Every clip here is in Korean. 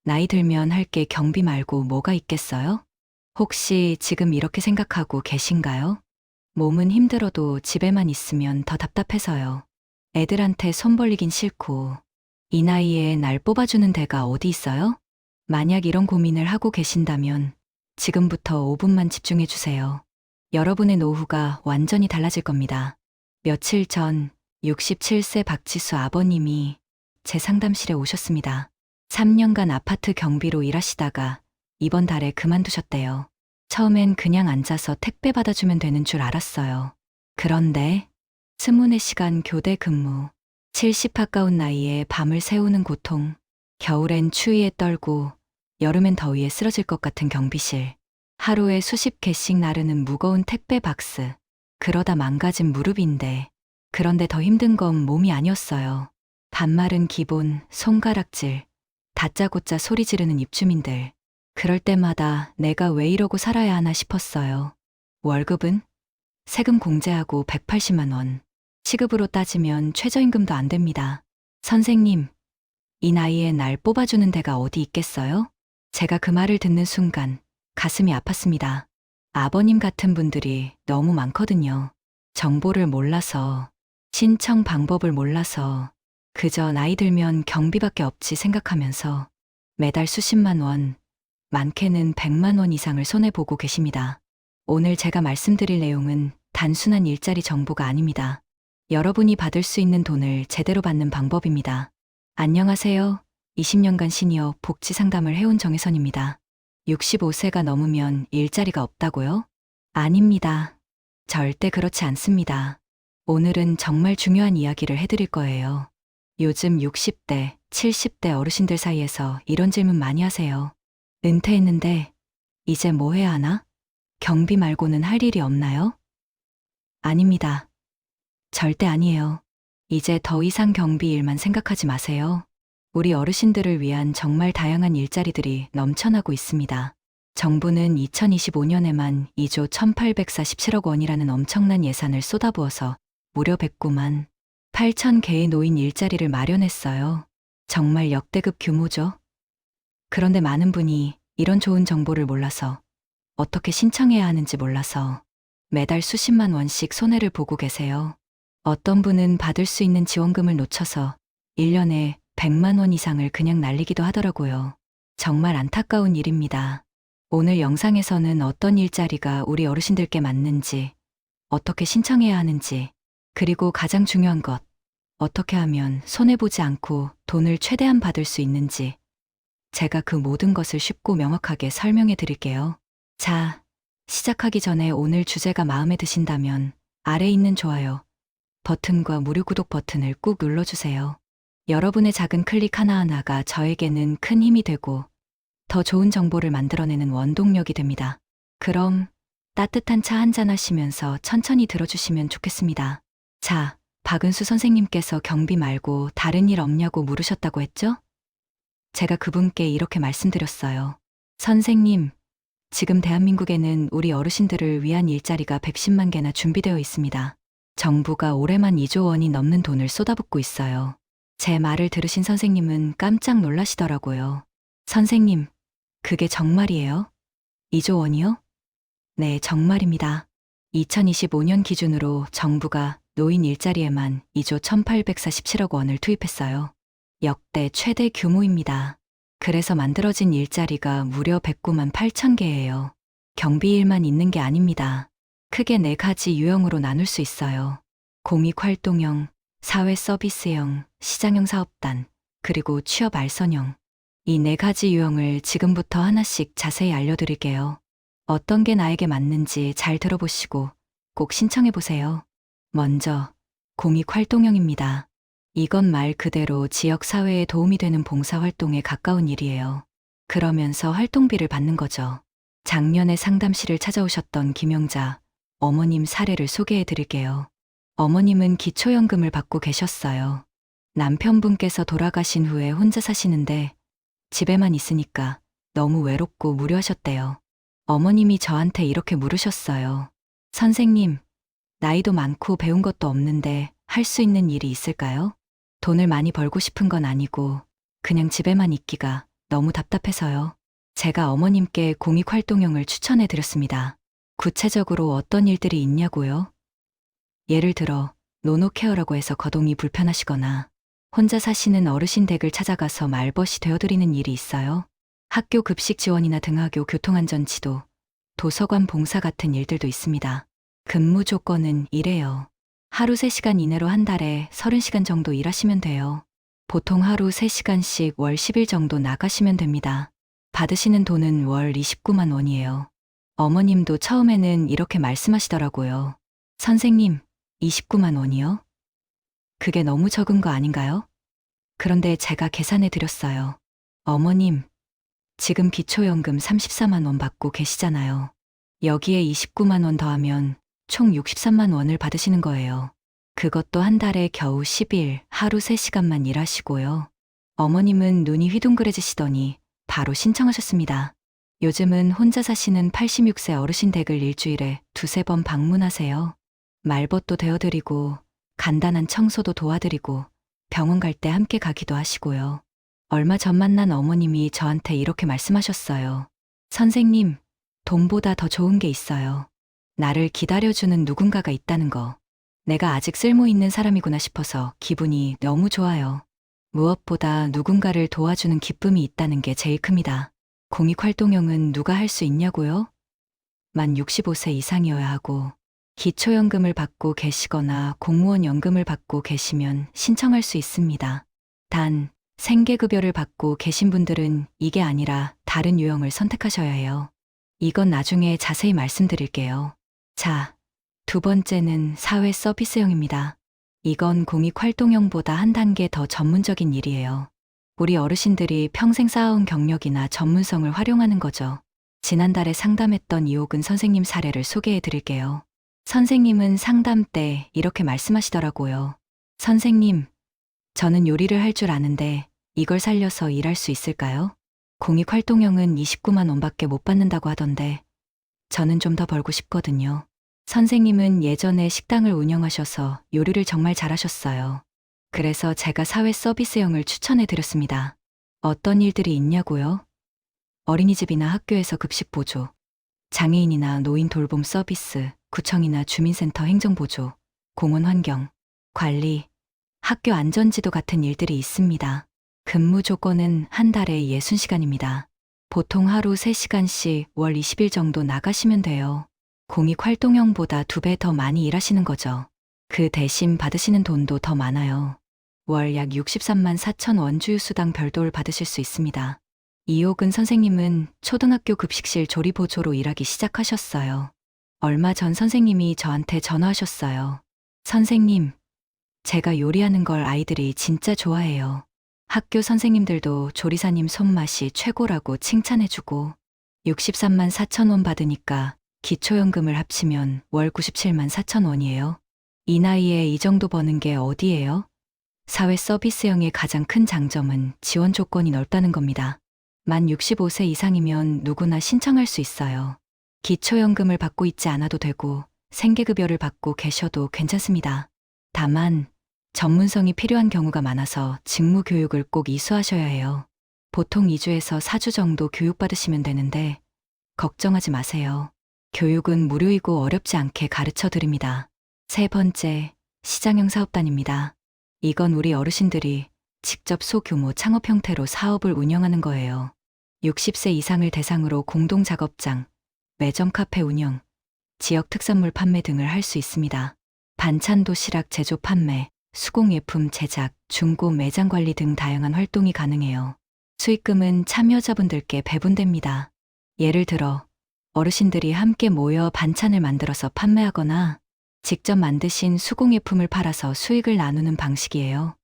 나이 들면 할 게 경비 말고 뭐가 있겠어요? 혹시 지금 이렇게 생각하고 계신가요? 몸은 힘들어도 집에만 있으면 더 답답해서요. 애들한테 손 벌리긴 싫고, 이 나이에 날 뽑아주는 데가 어디 있어요? 만약 이런 고민을 하고 계신다면 지금부터 5분만 집중해 주세요. 여러분의 노후가 완전히 달라질 겁니다. 며칠 전 67세 박지수 아버님이 제 상담실에 오셨습니다. 3년간 아파트 경비로 일하시다가 이번 달에 그만두셨대요. 처음엔 그냥 앉아서 택배 받아주면 되는 줄 알았어요. 그런데 24시간 교대 근무, 70 가까운 나이에 밤을 새우는 고통, 겨울엔 추위에 떨고 여름엔 더위에 쓰러질 것 같은 경비실, 하루에 수십 개씩 나르는 무거운 택배 박스, 그러다 망가진 무릎인데, 그런데 더 힘든 건 몸이 아니었어요. 반말은 기본, 손가락질, 다짜고짜 소리 지르는 입주민들. 그럴 때마다 내가 왜 이러고 살아야 하나 싶었어요. 월급은? 세금 공제하고 180만 원. 시급으로 따지면 최저임금도 안 됩니다. 선생님, 이 나이에 날 뽑아주는 데가 어디 있겠어요? 제가 그 말을 듣는 순간 가슴이 아팠습니다. 아버님 같은 분들이 너무 많거든요. 정보를 몰라서, 신청 방법을 몰라서, 그저 나이 들면 경비밖에 없지 생각하면서 매달 수십만 원, 많게는 100만 원 이상을 손해보고 계십니다. 오늘 제가 말씀드릴 내용은 단순한 일자리 정보가 아닙니다. 여러분이 받을 수 있는 돈을 제대로 받는 방법입니다. 안녕하세요. 20년간 시니어 복지 상담을 해온 정혜선입니다. 65세가 넘으면 일자리가 없다고요? 아닙니다. 절대 그렇지 않습니다. 오늘은 정말 중요한 이야기를 해드릴 거예요. 요즘 60대, 70대 어르신들 사이에서 이런 질문 많이 하세요. 은퇴했는데 이제 뭐 해야 하나? 경비 말고는 할 일이 없나요? 아닙니다. 절대 아니에요. 이제 더 이상 경비 일만 생각하지 마세요. 우리 어르신들을 위한 정말 다양한 일자리들이 넘쳐나고 있습니다. 정부는 2025년에만 2조 1847억 원이라는 엄청난 예산을 쏟아부어서 무려 109만 8천 개의 노인 일자리를 마련했어요. 정말 역대급 규모죠. 그런데 많은 분이 이런 좋은 정보를 몰라서, 어떻게 신청해야 하는지 몰라서 매달 수십만 원씩 손해를 보고 계세요. 어떤 분은 받을 수 있는 지원금을 놓쳐서 1년에 100만 원 이상을 그냥 날리기도 하더라고요. 정말 안타까운 일입니다. 오늘 영상에서는 어떤 일자리가 우리 어르신들께 맞는지, 어떻게 신청해야 하는지, 그리고 가장 중요한 것, 어떻게 하면 손해보지 않고 돈을 최대한 받을 수 있는지, 제가 그 모든 것을 쉽고 명확하게 설명해 드릴게요. 자, 시작하기 전에 오늘 주제가 마음에 드신다면 아래 있는 좋아요 버튼과 무료 구독 버튼을 꾹 눌러주세요. 여러분의 작은 클릭 하나하나가 저에게는 큰 힘이 되고 더 좋은 정보를 만들어내는 원동력이 됩니다. 그럼 따뜻한 차 한잔 하시면서 천천히 들어주시면 좋겠습니다. 자, 박은수 선생님께서 경비 말고 다른 일 없냐고 물으셨다고 했죠? 제가 그분께 이렇게 말씀드렸어요. 선생님, 지금 대한민국에는 우리 어르신들을 위한 일자리가 110만 개나 준비되어 있습니다. 정부가 올해만 2조 원이 넘는 돈을 쏟아붓고 있어요. 제 말을 들으신 선생님은 깜짝 놀라시더라고요. 선생님, 그게 정말이에요? 2조 원이요? 네, 정말입니다. 2025년 기준으로 정부가 노인 일자리에만 2조 1847억 원을 투입했어요. 역대 최대 규모입니다. 그래서 만들어진 일자리가 무려 109만 8천 개예요. 경비일만 있는 게 아닙니다. 크게 4가지 유형으로 나눌 수 있어요. 공익활동형, 사회서비스형, 시장형 사업단, 그리고 취업 알선형. 이 4가지 유형을 지금부터 하나씩 자세히 알려드릴게요. 어떤 게 나에게 맞는지 잘 들어보시고 꼭 신청해보세요. 먼저, 공익활동형입니다. 이건 말 그대로 지역사회에 도움이 되는 봉사활동에 가까운 일이에요. 그러면서 활동비를 받는 거죠. 작년에 상담실을 찾아오셨던 김영자 어머님 사례를 소개해 드릴게요. 어머님은 기초연금을 받고 계셨어요. 남편분께서 돌아가신 후에 혼자 사시는데 집에만 있으니까 너무 외롭고 무료하셨대요. 어머님이 저한테 이렇게 물으셨어요. 선생님, 나이도 많고 배운 것도 없는데 할 수 있는 일이 있을까요? 돈을 많이 벌고 싶은 건 아니고 그냥 집에만 있기가 너무 답답해서요. 제가 어머님께 공익활동형을 추천해 드렸습니다. 구체적으로 어떤 일들이 있냐고요? 예를 들어 노노케어라고 해서 거동이 불편하시거나 혼자 사시는 어르신 댁을 찾아가서 말벗이 되어드리는 일이 있어요. 학교 급식 지원이나 등하교 교통안전 지도, 도서관 봉사 같은 일들도 있습니다. 근무 조건은 이래요. 하루 3시간 이내로 한 달에 30시간 정도 일하시면 돼요. 보통 하루 3시간씩 월 10일 정도 나가시면 됩니다. 받으시는 돈은 월 29만 원이에요. 어머님도 처음에는 이렇게 말씀하시더라고요. 선생님, 29만 원이요? 그게 너무 적은 거 아닌가요? 그런데 제가 계산해 드렸어요. 어머님, 지금 기초연금 34만 원 받고 계시잖아요. 여기에 29만 원 더하면 총 63만 원을 받으시는 거예요. 그것도 한 달에 겨우 10일, 하루 3시간만 일하시고요. 어머님은 눈이 휘둥그레지시더니 바로 신청하셨습니다. 요즘은 혼자 사시는 86세 어르신 댁을 일주일에 2~3번 방문하세요. 말벗도 되어드리고 간단한 청소도 도와드리고 병원 갈 때 함께 가기도 하시고요. 얼마 전 만난 어머님이 저한테 이렇게 말씀하셨어요. 선생님, 돈보다 더 좋은 게 있어요. 나를 기다려주는 누군가가 있다는 거. 내가 아직 쓸모 있는 사람이구나 싶어서 기분이 너무 좋아요. 무엇보다 누군가를 도와주는 기쁨이 있다는 게 제일 큽니다. 공익활동형은 누가 할 수 있냐고요? 만 65세 이상이어야 하고 기초연금을 받고 계시거나 공무원 연금을 받고 계시면 신청할 수 있습니다. 단, 생계급여를 받고 계신 분들은 이게 아니라 다른 유형을 선택하셔야 해요. 이건 나중에 자세히 말씀드릴게요. 자, 두 번째는 사회 서비스형입니다. 이건 공익활동형보다 한 단계 더 전문적인 일이에요. 우리 어르신들이 평생 쌓아온 경력이나 전문성을 활용하는 거죠. 지난달에 상담했던 이옥은 선생님 사례를 소개해 드릴게요. 선생님은 상담 때 이렇게 말씀하시더라고요. 선생님, 저는 요리를 할 줄 아는데 이걸 살려서 일할 수 있을까요? 공익활동형은 29만 원밖에 못 받는다고 하던데 저는 좀 더 벌고 싶거든요. 선생님은 예전에 식당을 운영하셔서 요리를 정말 잘하셨어요. 그래서 제가 사회 서비스형을 추천해 드렸습니다. 어떤 일들이 있냐고요? 어린이집이나 학교에서 급식 보조, 장애인이나 노인 돌봄 서비스, 구청이나 주민센터 행정보조, 공원 환경, 관리, 학교 안전지도 같은 일들이 있습니다. 근무 조건은 한 달에 60시간입니다. 보통 하루 3시간씩 월 20일 정도 나가시면 돼요. 공익활동형보다 2배 더 많이 일하시는 거죠. 그 대신 받으시는 돈도 더 많아요. 월 약 63만 4천 원주유수당 별도를 받으실 수 있습니다. 이옥은 선생님은 초등학교 급식실 조리보조로 일하기 시작하셨어요. 얼마 전 선생님이 저한테 전화하셨어요. 선생님, 제가 요리하는 걸 아이들이 진짜 좋아해요. 학교 선생님들도 조리사님 손맛이 최고라고 칭찬해주고 63만 4천 원 받으니까 기초연금을 합치면 월 97만 4천 원이에요. 이 나이에 이 정도 버는 게 어디예요? 사회 서비스형의 가장 큰 장점은 지원 조건이 넓다는 겁니다. 만 65세 이상이면 누구나 신청할 수 있어요. 기초연금을 받고 있지 않아도 되고 생계급여를 받고 계셔도 괜찮습니다. 다만 전문성이 필요한 경우가 많아서 직무교육을 꼭 이수하셔야 해요. 보통 2주에서 4주 정도 교육받으시면 되는데 걱정하지 마세요. 교육은 무료이고 어렵지 않게 가르쳐 드립니다. 세 번째, 시장형 사업단입니다. 이건 우리 어르신들이 직접 소규모 창업 형태로 사업을 운영하는 거예요. 60세 이상을 대상으로 공동작업장, 매점 카페 운영, 지역 특산물 판매 등을 할 수 있습니다. 반찬 도시락 제조 판매, 수공예품 제작, 중고 매장 관리 등 다양한 활동이 가능해요. 수익금은 참여자분들께 배분됩니다. 예를 들어 어르신들이 함께 모여 반찬을 만들어서 판매하거나 직접 만드신 수공예품을 팔아서 수익을 나누는 방식이에요.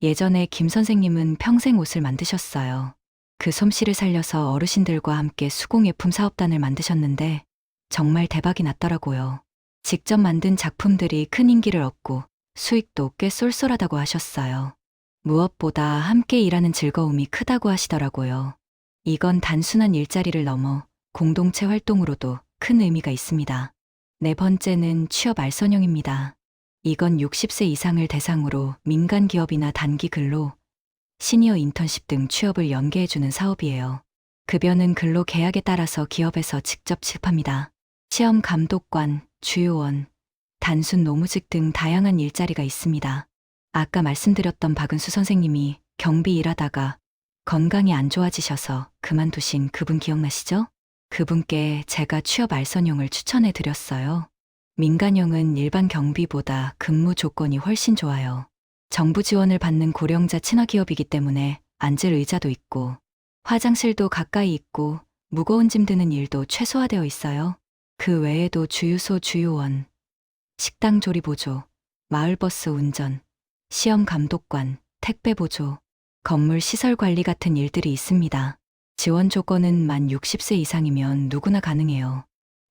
예전에 김 선생님은 평생 옷을 만드셨어요. 그 솜씨를 살려서 어르신들과 함께 수공예품 사업단을 만드셨는데 정말 대박이 났더라고요. 직접 만든 작품들이 큰 인기를 얻고 수익도 꽤 쏠쏠하다고 하셨어요. 무엇보다 함께 일하는 즐거움이 크다고 하시더라고요. 이건 단순한 일자리를 넘어 공동체 활동으로도 큰 의미가 있습니다. 네 번째는 취업 알선형입니다. 이건 60세 이상을 대상으로 민간 기업이나 단기 근로, 시니어 인턴십 등 취업을 연계해주는 사업이에요. 급여는 근로 계약에 따라서 기업에서 직접 지급합니다. 시험 감독관, 주요원, 단순 노무직 등 다양한 일자리가 있습니다. 아까 말씀드렸던 박은수 선생님이 경비 일하다가 건강이 안 좋아지셔서 그만두신 그분 기억나시죠? 그분께 제가 취업 알선용을 추천해 드렸어요. 민간용은 일반 경비보다 근무 조건이 훨씬 좋아요. 정부 지원을 받는 고령자 친화 기업이기 때문에 앉을 의자도 있고 화장실도 가까이 있고 무거운 짐 드는 일도 최소화되어 있어요. 그 외에도 주유소 주유원, 식당 조리 보조, 마을버스 운전, 시험 감독관, 택배 보조, 건물 시설 관리 같은 일들이 있습니다. 지원 조건은 만 60세 이상이면 누구나 가능해요.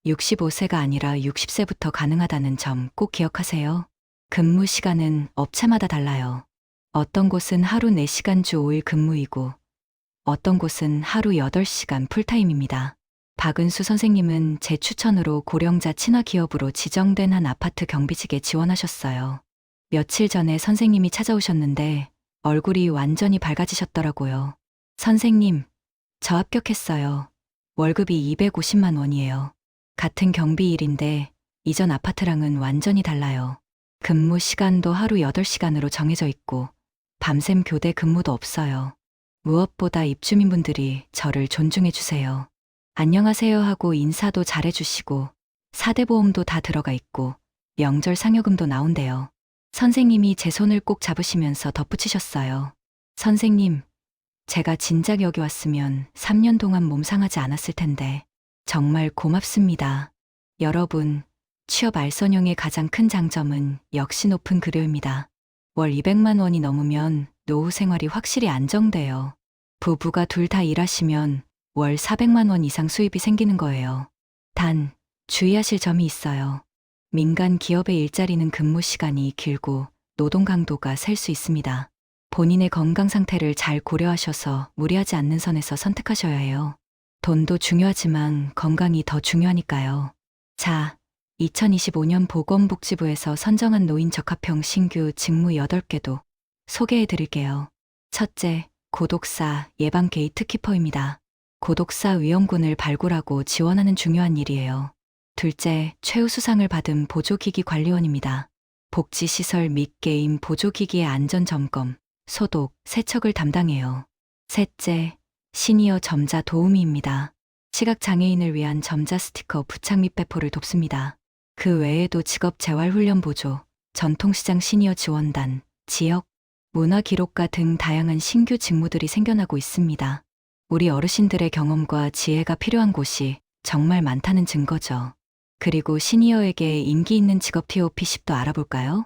65세가 아니라 60세부터 가능하다는 점 꼭 기억하세요. 근무 시간은 업체마다 달라요. 어떤 곳은 하루 4시간 주 5일 근무이고 어떤 곳은 하루 8시간 풀타임입니다. 박은수 선생님은 제 추천으로 고령자 친화 기업으로 지정된 한 아파트 경비직에 지원하셨어요. 며칠 전에 선생님이 찾아오셨는데 얼굴이 완전히 밝아지셨더라고요. 선생님, 저 합격했어요. 월급이 250만 원이에요. 같은 경비 일인데 이전 아파트랑은 완전히 달라요. 근무 시간도 하루 8시간으로 정해져 있고 밤샘 교대 근무도 없어요. 무엇보다 입주민분들이 저를 존중해 주세요. 안녕하세요 하고 인사도 잘해주시고 4대 보험도 다 들어가 있고 명절 상여금도 나온대요. 선생님이 제 손을 꼭 잡으시면서 덧붙이셨어요. 선생님, 제가 진작 여기 왔으면 3년 동안 몸 상하지 않았을 텐데 정말 고맙습니다. 여러분, 취업 알선용의 가장 큰 장점은 역시 높은 급여입니다. 월 200만 원이 넘으면 노후 생활이 확실히 안정돼요. 부부가 둘 다 일하시면 월 400만 원 이상 수입이 생기는 거예요. 단, 주의하실 점이 있어요. 민간 기업의 일자리는 근무 시간이 길고 노동 강도가 셀 수 있습니다. 본인의 건강 상태를 잘 고려하셔서 무리하지 않는 선에서 선택하셔야 해요. 돈도 중요하지만 건강이 더 중요하니까요. 자, 2025년 보건복지부에서 선정한 노인 적합형 신규 직무 8개도 소개해 드릴게요. 첫째, 고독사 예방 게이트키퍼입니다. 고독사 위험군을 발굴하고 지원하는 중요한 일이에요. 둘째, 최우수상을 받은 보조기기 관리원입니다. 복지시설 및 게임 보조기기의 안전점검, 소독, 세척을 담당해요. 셋째, 시니어 점자 도우미입니다. 시각장애인을 위한 점자 스티커 부착 및 배포를 돕습니다. 그 외에도 직업재활훈련 보조, 전통시장 시니어 지원단, 지역, 문화기록가 등 다양한 신규 직무들이 생겨나고 있습니다. 우리 어르신들의 경험과 지혜가 필요한 곳이 정말 많다는 증거죠. 그리고 시니어에게 인기 있는 직업 TOP10도 알아볼까요?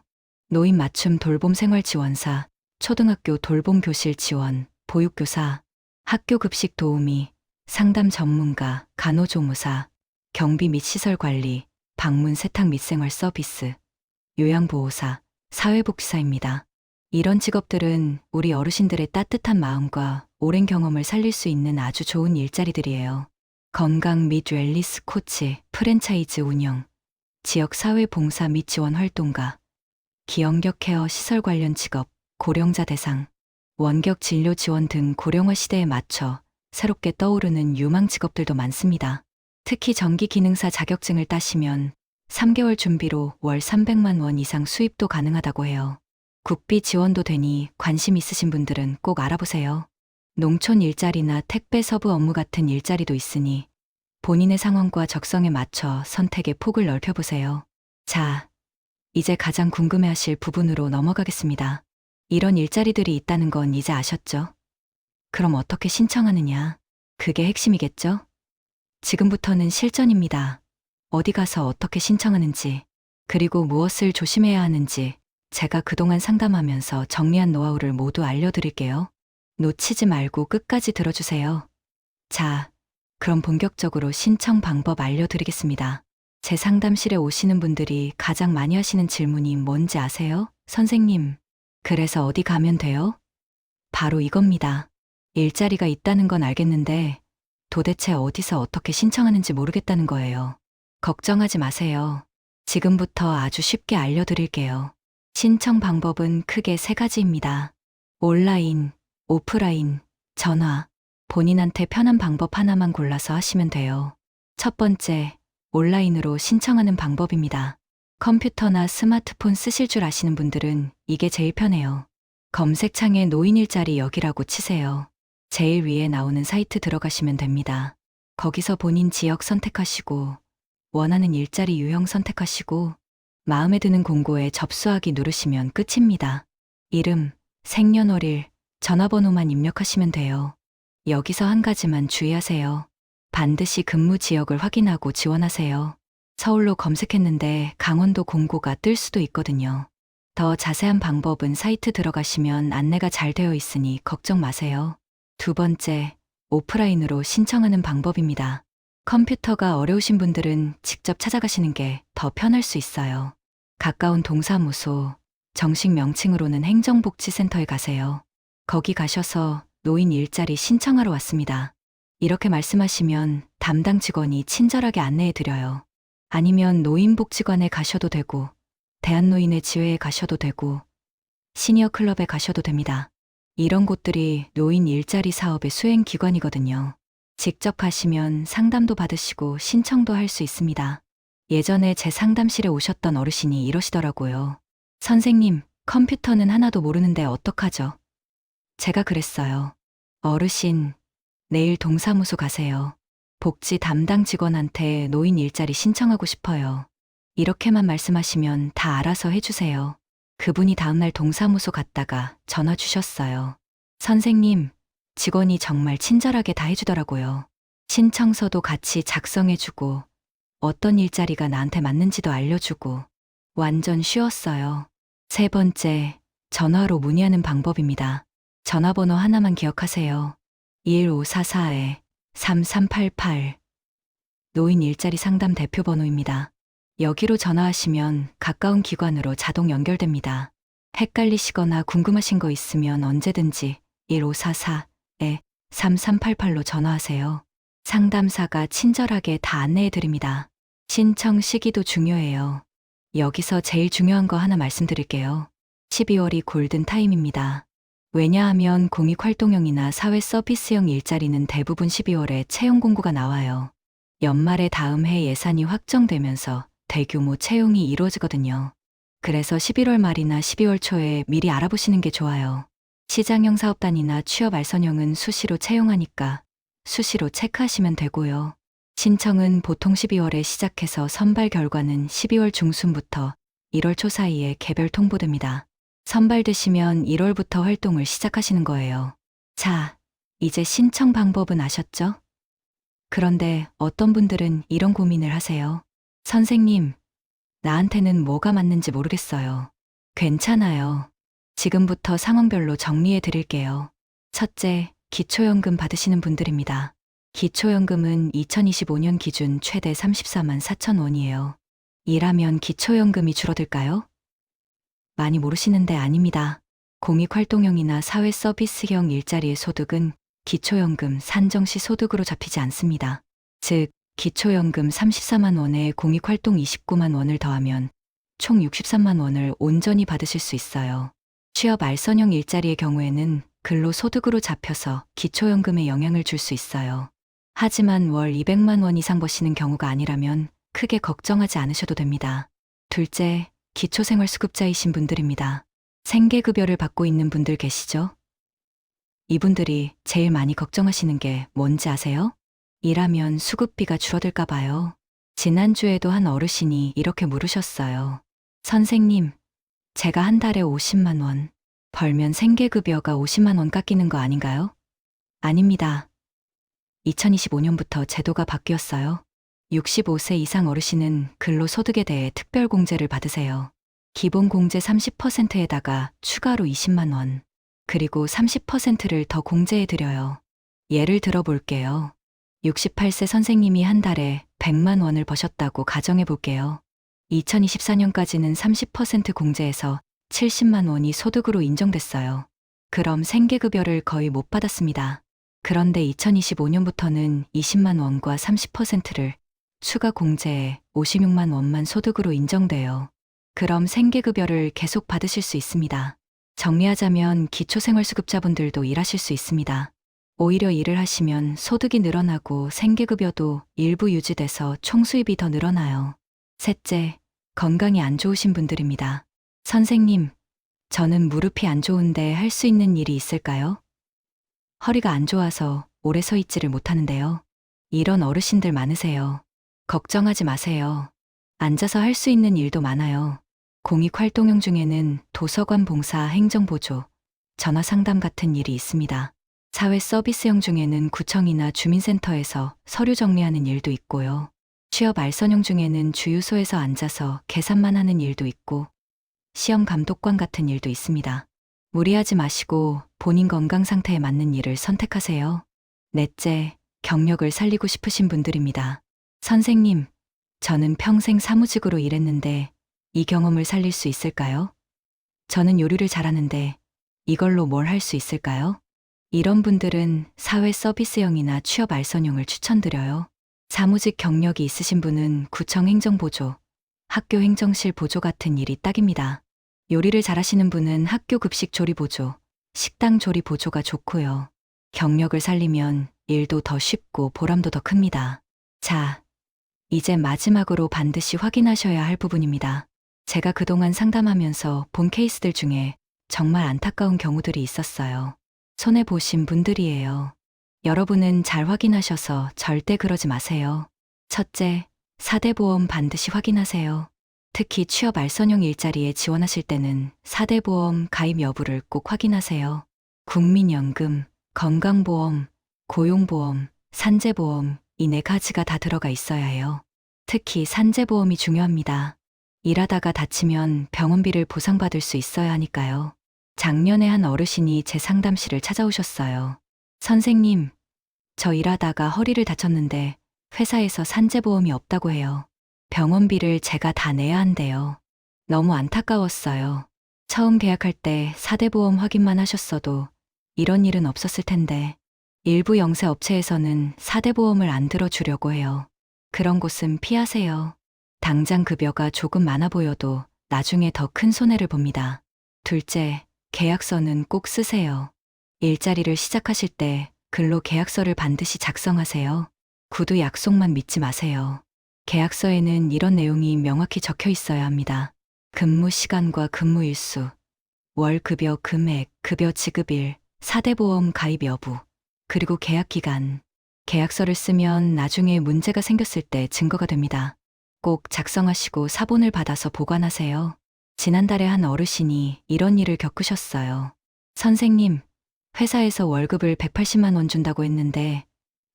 노인 맞춤 돌봄 생활 지원사, 초등학교 돌봄 교실 지원, 보육교사, 학교 급식 도우미, 상담 전문가, 간호조무사, 경비 및 시설 관리, 방문 세탁 및 생활 서비스, 요양보호사, 사회복지사입니다. 이런 직업들은 우리 어르신들의 따뜻한 마음과 오랜 경험을 살릴 수 있는 아주 좋은 일자리들이에요. 건강 및 웰니스 코치, 프랜차이즈 운영, 지역 사회 봉사 및 지원 활동가, 기억력 케어 시설 관련 직업, 고령자 대상, 원격 진료 지원 등 고령화 시대에 맞춰 새롭게 떠오르는 유망 직업들도 많습니다. 특히 전기 기능사 자격증을 따시면 3개월 준비로 월 300만 원 이상 수입도 가능하다고 해요. 국비 지원도 되니 관심 있으신 분들은 꼭 알아보세요. 농촌 일자리나 택배 서부 업무 같은 일자리도 있으니 본인의 상황과 적성에 맞춰 선택의 폭을 넓혀보세요. 자, 이제 가장 궁금해하실 부분으로 넘어가겠습니다. 이런 일자리들이 있다는 건 이제 아셨죠? 그럼 어떻게 신청하느냐? 그게 핵심이겠죠? 지금부터는 실전입니다. 어디 가서 어떻게 신청하는지, 그리고 무엇을 조심해야 하는지 제가 그동안 상담하면서 정리한 노하우를 모두 알려드릴게요. 놓치지 말고 끝까지 들어주세요. 자, 그럼 본격적으로 신청 방법 알려드리겠습니다. 제 상담실에 오시는 분들이 가장 많이 하시는 질문이 뭔지 아세요? 선생님, 그래서 어디 가면 돼요? 바로 이겁니다. 일자리가 있다는 건 알겠는데 도대체 어디서 어떻게 신청하는지 모르겠다는 거예요. 걱정하지 마세요. 지금부터 아주 쉽게 알려드릴게요. 신청 방법은 크게 3가지입니다. 온라인, 오프라인, 전화, 본인한테 편한 방법 하나만 골라서 하시면 돼요. 첫 번째, 온라인으로 신청하는 방법입니다. 컴퓨터나 스마트폰 쓰실 줄 아시는 분들은 이게 제일 편해요. 검색창에 노인 일자리 여기라고 치세요. 제일 위에 나오는 사이트 들어가시면 됩니다. 거기서 본인 지역 선택하시고, 원하는 일자리 유형 선택하시고, 마음에 드는 공고에 접수하기 누르시면 끝입니다. 이름, 생년월일, 전화번호만 입력하시면 돼요. 여기서 한 가지만 주의하세요. 반드시 근무 지역을 확인하고 지원하세요. 서울로 검색했는데 강원도 공고가 뜰 수도 있거든요. 더 자세한 방법은 사이트 들어가시면 안내가 잘 되어 있으니 걱정 마세요. 두 번째, 오프라인으로 신청하는 방법입니다. 컴퓨터가 어려우신 분들은 직접 찾아가시는 게 더 편할 수 있어요. 가까운 동사무소, 정식 명칭으로는 행정복지센터에 가세요. 거기 가셔서 노인 일자리 신청하러 왔습니다. 이렇게 말씀하시면 담당 직원이 친절하게 안내해 드려요. 아니면 노인복지관에 가셔도 되고, 대한노인의 지회에 가셔도 되고, 시니어 클럽에 가셔도 됩니다. 이런 곳들이 노인 일자리 사업의 수행기관이거든요. 직접 가시면 상담도 받으시고 신청도 할 수 있습니다. 예전에 제 상담실에 오셨던 어르신이 이러시더라고요. 선생님, 컴퓨터는 하나도 모르는데 어떡하죠? 제가 그랬어요. 어르신, 내일 동사무소 가세요. 복지 담당 직원한테 노인 일자리 신청하고 싶어요. 이렇게만 말씀하시면 다 알아서 해주세요. 그분이 다음날 동사무소 갔다가 전화 주셨어요. 선생님, 직원이 정말 친절하게 다 해주더라고요. 신청서도 같이 작성해주고, 어떤 일자리가 나한테 맞는지도 알려주고, 완전 쉬웠어요. 세 번째, 전화로 문의하는 방법입니다. 전화번호 하나만 기억하세요. 11544-3388. 노인 일자리 상담 대표 번호입니다. 여기로 전화하시면 가까운 기관으로 자동 연결됩니다. 헷갈리시거나 궁금하신 거 있으면 언제든지 1544-3388로 전화하세요. 상담사가 친절하게 다 안내해 드립니다. 신청 시기도 중요해요. 여기서 제일 중요한 거 하나 말씀드릴게요. 12월이 골든타임입니다. 왜냐하면 공익활동형이나 사회서비스형 일자리는 대부분 12월에 채용 공고가 나와요. 연말에 다음 해 예산이 확정되면서 대규모 채용이 이루어지거든요. 그래서 11월 말이나 12월 초에 미리 알아보시는 게 좋아요. 시장형 사업단이나 취업 알선형은 수시로 채용하니까 수시로 체크하시면 되고요. 신청은 보통 12월에 시작해서 선발 결과는 12월 중순부터 1월 초 사이에 개별 통보됩니다. 선발되시면 1월부터 활동을 시작하시는 거예요. 자, 이제 신청 방법은 아셨죠? 그런데 어떤 분들은 이런 고민을 하세요. 선생님, 나한테는 뭐가 맞는지 모르겠어요. 괜찮아요. 지금부터 상황별로 정리해 드릴게요. 첫째, 기초연금 받으시는 분들입니다. 기초연금은 2025년 기준 최대 34만 4천 원이에요. 일하면 기초연금이 줄어들까요? 많이 모르시는데 아닙니다. 공익활동형이나 사회서비스형 일자리의 소득은 기초연금 산정 시 소득으로 잡히지 않습니다. 즉, 기초연금 34만 원에 공익활동 29만 원을 더하면 총 63만 원을 온전히 받으실 수 있어요. 취업 알선형 일자리의 경우에는 근로소득으로 잡혀서 기초연금에 영향을 줄 수 있어요. 하지만 월 200만 원 이상 버시는 경우가 아니라면 크게 걱정하지 않으셔도 됩니다. 둘째, 기초생활수급자이신 분들입니다. 생계급여를 받고 있는 분들 계시죠? 이분들이 제일 많이 걱정하시는 게 뭔지 아세요? 일하면 수급비가 줄어들까 봐요. 지난주에도 한 어르신이 이렇게 물으셨어요. 선생님, 제가 한 달에 50만 원 벌면 생계급여가 50만 원 깎이는 거 아닌가요? 아닙니다. 2025년부터 제도가 바뀌었어요. 65세 이상 어르신은 근로소득에 대해 특별공제를 받으세요. 기본공제 30%에다가 추가로 20만 원, 그리고 30%를 더 공제해드려요. 예를 들어 볼게요. 68세 선생님이 한 달에 100만 원을 버셨다고 가정해 볼게요. 2024년까지는 30% 공제해서 70만 원이 소득으로 인정됐어요. 그럼 생계급여를 거의 못 받았습니다. 그런데 2025년부터는 20만 원과 30%를 추가 공제해 56만 원만 소득으로 인정돼요. 그럼 생계급여를 계속 받으실 수 있습니다. 정리하자면 기초생활수급자분들도 일하실 수 있습니다. 오히려 일을 하시면 소득이 늘어나고 생계급여도 일부 유지돼서 총수입이 더 늘어나요. 셋째, 건강이 안 좋으신 분들입니다. 선생님, 저는 무릎이 안 좋은데 할 수 있는 일이 있을까요? 허리가 안 좋아서 오래 서 있지를 못하는데요. 이런 어르신들 많으세요. 걱정하지 마세요. 앉아서 할 수 있는 일도 많아요. 공익활동형 중에는 도서관 봉사, 행정보조, 전화상담 같은 일이 있습니다. 사회 서비스형 중에는 구청이나 주민센터에서 서류 정리하는 일도 있고요. 취업 알선형 중에는 주유소에서 앉아서 계산만 하는 일도 있고, 시험 감독관 같은 일도 있습니다. 무리하지 마시고 본인 건강 상태에 맞는 일을 선택하세요. 넷째, 경력을 살리고 싶으신 분들입니다. 선생님, 저는 평생 사무직으로 일했는데 이 경험을 살릴 수 있을까요? 저는 요리를 잘하는데 이걸로 뭘 할 수 있을까요? 이런 분들은 사회 서비스형이나 취업 알선형을 추천드려요. 사무직 경력이 있으신 분은 구청 행정보조, 학교 행정실 보조 같은 일이 딱입니다. 요리를 잘하시는 분은 학교 급식 조리 보조, 식당 조리 보조가 좋고요. 경력을 살리면 일도 더 쉽고 보람도 더 큽니다. 자, 이제 마지막으로 반드시 확인하셔야 할 부분입니다. 제가 그동안 상담하면서 본 케이스들 중에 정말 안타까운 경우들이 있었어요. 손해보신 분들이에요. 여러분은 잘 확인하셔서 절대 그러지 마세요. 첫째, 4대 보험 반드시 확인하세요. 특히 취업 알선형 일자리에 지원하실 때는 4대 보험 가입 여부를 꼭 확인하세요. 국민연금, 건강보험, 고용보험, 산재보험, 이 4가지가 다 들어가 있어야 해요. 특히 산재보험이 중요합니다. 일하다가 다치면 병원비를 보상받을 수 있어야 하니까요. 작년에 한 어르신이 제 상담실을 찾아오셨어요. 선생님, 저 일하다가 허리를 다쳤는데 회사에서 산재보험이 없다고 해요. 병원비를 제가 다 내야 한대요. 너무 안타까웠어요. 처음 계약할 때 4대 보험 확인만 하셨어도 이런 일은 없었을 텐데 일부 영세 업체에서는 4대 보험을 안 들어주려고 해요. 그런 곳은 피하세요. 당장 급여가 조금 많아 보여도 나중에 더 큰 손해를 봅니다. 둘째, 계약서는 꼭 쓰세요. 일자리를 시작하실 때 근로계약서를 반드시 작성하세요. 구두 약속만 믿지 마세요. 계약서에는 이런 내용이 명확히 적혀 있어야 합니다. 근무 시간과 근무 일수, 월 급여 금액, 급여 지급일, 4대 보험 가입 여부, 그리고 계약 기간. 계약서를 쓰면 나중에 문제가 생겼을 때 증거가 됩니다. 꼭 작성하시고 사본을 받아서 보관하세요. 지난달에 한 어르신이 이런 일을 겪으셨어요. 선생님, 회사에서 월급을 180만 원 준다고 했는데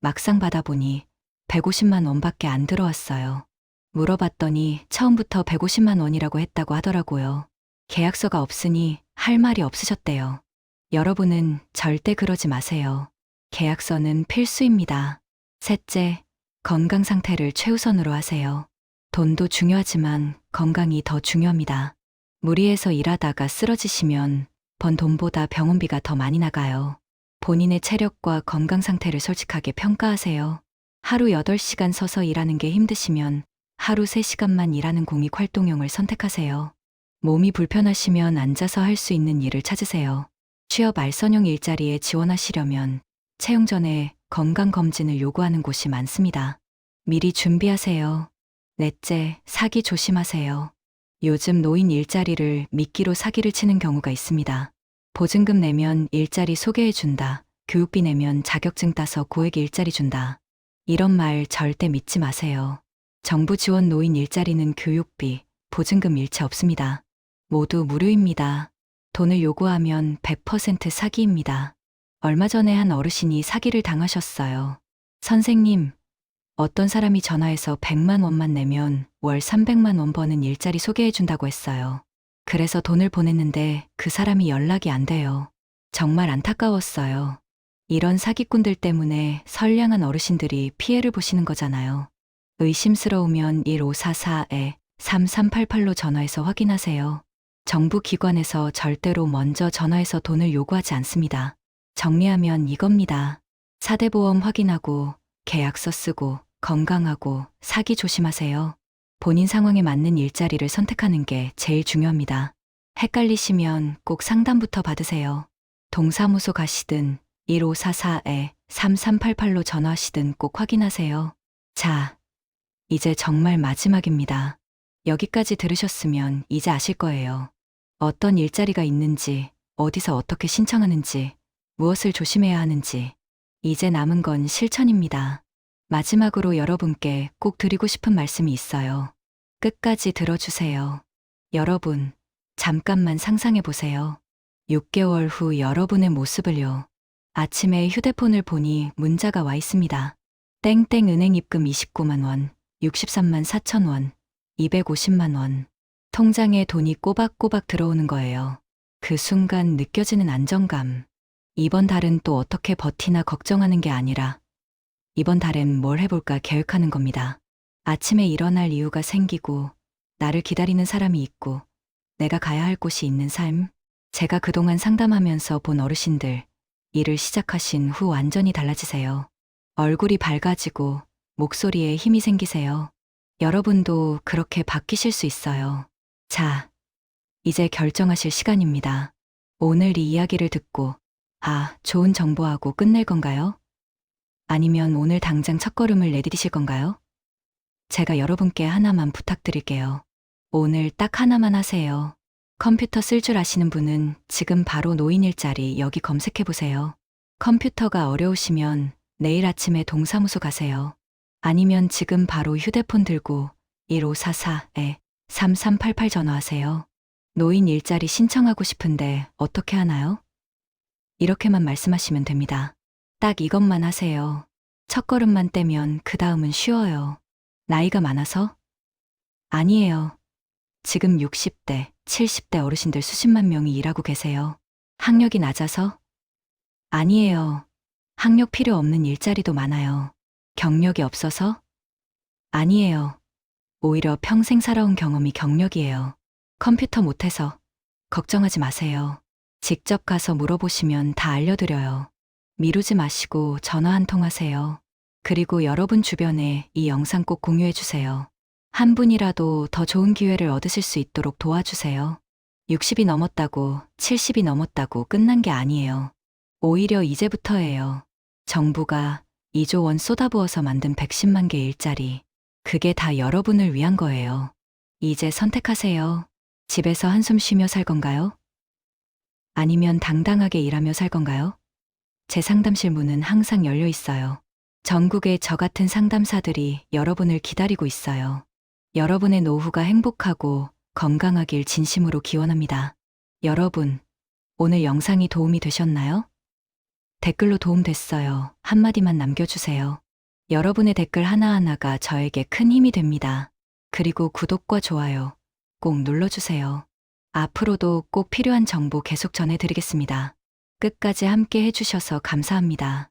막상 받아보니 150만 원밖에 안 들어왔어요. 물어봤더니 처음부터 150만 원이라고 했다고 하더라고요. 계약서가 없으니 할 말이 없으셨대요. 여러분은 절대 그러지 마세요. 계약서는 필수입니다. 셋째, 건강 상태를 최우선으로 하세요. 돈도 중요하지만 건강이 더 중요합니다. 무리해서 일하다가 쓰러지시면 번 돈보다 병원비가 더 많이 나가요. 본인의 체력과 건강 상태를 솔직하게 평가하세요. 하루 8시간 서서 일하는 게 힘드시면 하루 3시간만 일하는 공익활동형을 선택하세요. 몸이 불편하시면 앉아서 할 수 있는 일을 찾으세요. 취업 알선형 일자리에 지원하시려면 채용 전에 건강검진을 요구하는 곳이 많습니다. 미리 준비하세요. 넷째, 사기 조심하세요. 요즘 노인 일자리를 미끼로 사기를 치는 경우가 있습니다. 보증금 내면 일자리 소개해준다. 교육비 내면 자격증 따서 고액 일자리 준다. 이런 말 절대 믿지 마세요. 정부 지원 노인 일자리는 교육비, 보증금 일체 없습니다. 모두 무료입니다. 돈을 요구하면 100% 사기입니다. 얼마 전에 한 어르신이 사기를 당하셨어요. 선생님, 어떤 사람이 전화해서 100만 원만 내면 월 300만 원 버는 일자리 소개해준다고 했어요. 그래서 돈을 보냈는데 그 사람이 연락이 안 돼요. 정말 안타까웠어요. 이런 사기꾼들 때문에 선량한 어르신들이 피해를 보시는 거잖아요. 의심스러우면 1544-3388로 전화해서 확인하세요. 정부 기관에서 절대로 먼저 전화해서 돈을 요구하지 않습니다. 정리하면 이겁니다. 4대 보험 확인하고, 계약서 쓰고, 건강하고, 사기 조심하세요. 본인 상황에 맞는 일자리를 선택하는 게 제일 중요합니다. 헷갈리시면 꼭 상담부터 받으세요. 동사무소 가시든 1544-3388로 전화하시든 꼭 확인하세요. 자, 이제 정말 마지막입니다. 여기까지 들으셨으면 이제 아실 거예요. 어떤 일자리가 있는지, 어디서 어떻게 신청하는지, 무엇을 조심해야 하는지. 이제 남은 건 실천입니다. 마지막으로 여러분께 꼭 드리고 싶은 말씀이 있어요. 끝까지 들어주세요. 여러분, 잠깐만 상상해 보세요. 6개월 후 여러분의 모습을요. 아침에 휴대폰을 보니 문자가 와 있습니다. 땡땡 은행 입금 29만 원, 63만 4천 원, 250만 원. 통장에 돈이 꼬박꼬박 들어오는 거예요. 그 순간 느껴지는 안정감. 이번 달은 또 어떻게 버티나 걱정하는 게 아니라 이번 달엔 뭘 해볼까 계획하는 겁니다. 아침에 일어날 이유가 생기고 나를 기다리는 사람이 있고 내가 가야 할 곳이 있는 삶. 제가 그동안 상담하면서 본 어르신들, 일을 시작하신 후 완전히 달라지세요. 얼굴이 밝아지고 목소리에 힘이 생기세요. 여러분도 그렇게 바뀌실 수 있어요. 자, 이제 결정하실 시간입니다. 오늘 이 이야기를 듣고 좋은 정보하고 끝낼 건가요? 아니면 오늘 당장 첫걸음을 내디디실 건가요? 제가 여러분께 하나만 부탁드릴게요. 오늘 딱 하나만 하세요. 컴퓨터 쓸 줄 아시는 분은 지금 바로 노인 일자리 여기 검색해 보세요. 컴퓨터가 어려우시면 내일 아침에 동사무소 가세요. 아니면 지금 바로 휴대폰 들고 1544-3388 전화하세요. 노인 일자리 신청하고 싶은데 어떻게 하나요? 이렇게만 말씀하시면 됩니다. 딱 이것만 하세요. 첫걸음만 떼면 그 다음은 쉬워요. 나이가 많아서? 아니에요. 지금 60대, 70대 어르신들 수십만 명이 일하고 계세요. 학력이 낮아서? 아니에요. 학력 필요 없는 일자리도 많아요. 경력이 없어서? 아니에요. 오히려 평생 살아온 경험이 경력이에요. 컴퓨터 못해서? 걱정하지 마세요. 직접 가서 물어보시면 다 알려드려요. 미루지 마시고 전화 한 통 하세요. 그리고 여러분 주변에 이 영상 꼭 공유해 주세요. 한 분이라도 더 좋은 기회를 얻으실 수 있도록 도와주세요. 60이 넘었다고, 70이 넘었다고 끝난 게 아니에요. 오히려 이제부터예요. 정부가 2조 원 쏟아부어서 만든 110만 개 일자리. 그게 다 여러분을 위한 거예요. 이제 선택하세요. 집에서 한숨 쉬며 살 건가요? 아니면 당당하게 일하며 살 건가요? 제 상담실 문은 항상 열려 있어요. 전국에 저 같은 상담사들이 여러분을 기다리고 있어요. 여러분의 노후가 행복하고 건강하길 진심으로 기원합니다. 여러분, 오늘 영상이 도움이 되셨나요? 댓글로 도움됐어요. 한마디만 남겨주세요. 여러분의 댓글 하나하나가 저에게 큰 힘이 됩니다. 그리고 구독과 좋아요 꼭 눌러주세요. 앞으로도 꼭 필요한 정보 계속 전해드리겠습니다. 끝까지 함께 해주셔서 감사합니다.